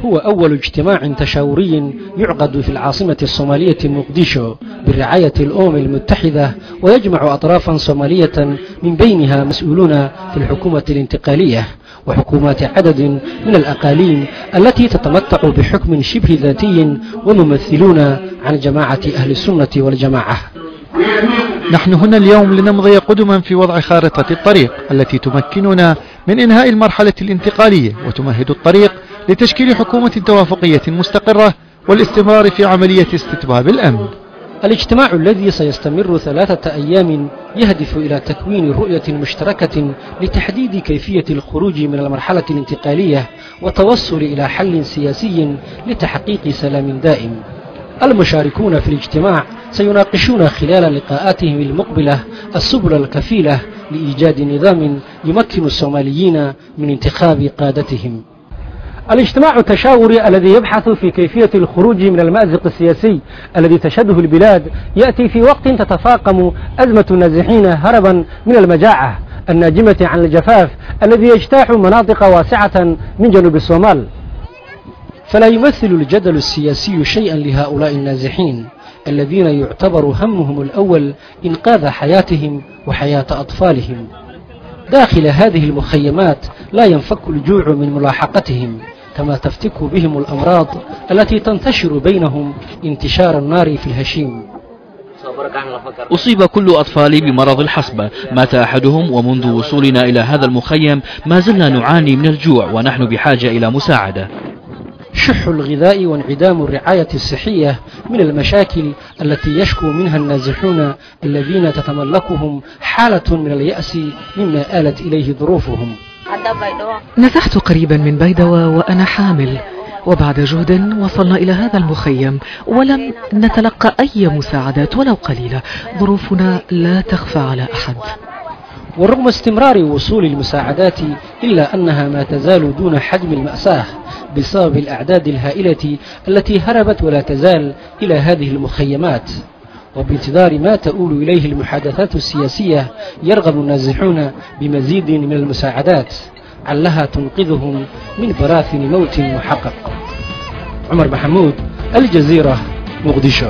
هو أول اجتماع تشاوري يعقد في العاصمة الصومالية مقديشو برعاية الأمم المتحدة، ويجمع أطرافا صومالية من بينها مسؤولون في الحكومة الانتقالية وحكومات عدد من الأقاليم التي تتمتع بحكم شبه ذاتي، وممثلون عن جماعة أهل السنة والجماعة. نحن هنا اليوم لنمضي قدما في وضع خارطة الطريق التي تمكننا من إنهاء المرحلة الانتقالية وتمهد الطريق لتشكيل حكومة توافقية مستقرة والاستمرار في عملية استتباب الأمن. الاجتماع الذي سيستمر 3 أيام يهدف إلى تكوين رؤية مشتركة لتحديد كيفية الخروج من المرحلة الانتقالية والتوصل إلى حل سياسي لتحقيق سلام دائم. المشاركون في الاجتماع سيناقشون خلال لقاءاتهم المقبلة السبل الكفيلة لإيجاد نظام يمكن الصوماليين من انتخاب قادتهم. الاجتماع التشاوري الذي يبحث في كيفية الخروج من المأزق السياسي الذي تشهده البلاد يأتي في وقت تتفاقم أزمة النازحين هربا من المجاعة الناجمة عن الجفاف الذي يجتاح مناطق واسعة من جنوب الصومال. فلا يمثل الجدل السياسي شيئا لهؤلاء النازحين الذين يعتبر همهم الأول إنقاذ حياتهم وحياة أطفالهم. داخل هذه المخيمات لا ينفك الجوع من ملاحقتهم، كما تفتك بهم الأمراض التي تنتشر بينهم انتشار النار في الهشيم. أصيب كل أطفالي بمرض الحصبة، مات أحدهم، ومنذ وصولنا إلى هذا المخيم ما زلنا نعاني من الجوع ونحن بحاجة إلى مساعدة. شح الغذاء وانعدام الرعاية الصحية من المشاكل التي يشكو منها النازحون الذين تتملكهم حالة من اليأس مما آلت إليه ظروفهم. نزحت قريبا من بيدوى وأنا حامل، وبعد جهد وصلنا إلى هذا المخيم ولم نتلقى أي مساعدات ولو قليلة. ظروفنا لا تخفى على أحد. ورغم استمرار وصول المساعدات إلا أنها ما تزال دون حجم المأساة بسبب الأعداد الهائلة التي هربت ولا تزال إلى هذه المخيمات. وبانتظار ما تؤول إليه المحادثات السياسية يرغب النازحون بمزيد من المساعدات علها تنقذهم من براثن موت محقق. عمر محمود، الجزيرة، مقديشو.